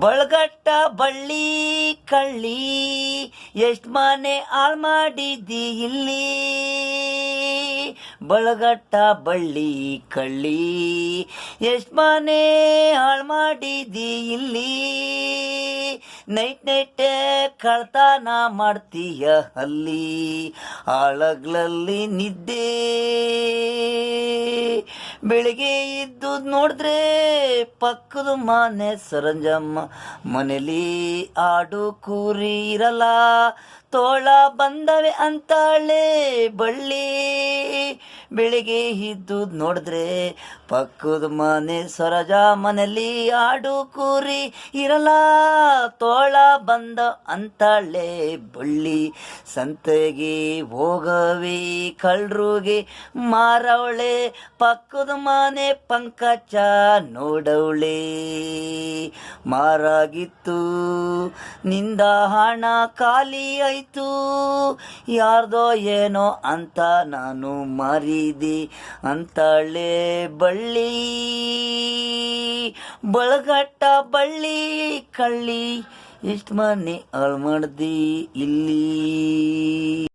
ಬಳಗಟ್ಟ ಬಳ್ಳಿ ಕಳ್ಳಿ ಎಷ್ಟ್ ಮನೆ ಹಾಳ್ ಮಾಡಿದ್ದಿ ಇಲ್ಲಿ. ಬಳಗಟ್ಟ ಬಳ್ಳಿ ಕಳ್ಳಿ ಎಷ್ಟ್ ಮನೆ ಹಾಳ್ ಮಾಡಿದ್ದಿ ಇಲ್ಲಿ. ನೈಟ್ ಕಳ್ತನ ಮಾಡ್ತೀಯ ಅಲ್ಲಿ, ಆಳಗ್ಲಲ್ಲಿ ನಿದ್ದೆ. ಬೆಳಿಗ್ಗೆ ಇದ್ದು ನೋಡಿದ್ರೆ ಪಕ್ಕದ ಮನೆ ಸರಂಜಮ್ಮ ಮನೇಲಿ ಆಡು ಕೂರಿ ಇರಲ್ಲ. ತೋಳ ಬಂದವೆ ಅಂತಾಳೆ ಬಳ್ಳಿ. ಬೆಳಿಗ್ಗೆ ಇದ್ದು ನೋಡಿದ್ರೆ ಪಕ್ಕದ ಮನೆ ಸರೋಜ ಮನೇಲಿ ಆಡು ಕೂರಿ ಇರಲ್ಲ. ತೋಳ ಬಂದ ಅಂತಾಳೆ ಬಳ್ಳಿ. ಸಂತೆಗೆ ಹೋಗವಿ ಕಳ್ರುಗೆ ಮಾರವಳೆ, ಪಕ್ಕದ ಮನೆ ಪಂಕಜ ನೋಡವಳೆ. ಮಾರಾಗಿತ್ತು ನಿಂದ ಹಣ ಖಾಲಿ ಆಯ್ತು, ಯಾರ್ದೋ ಏನೋ ಅಂತ ನಾನು ಮಾರಿದೆ ಅಂತಾಳೆ ಬಳ್ಳಿ. ಬಳಗಟ್ಟ ಬಳ್ಳಿ ಕಳ್ಳಿ ಎಷ್ಟ್ ಮನೆ ಹಾಳು ಮಾಡ್ದಿ ಇಲ್ಲಿ.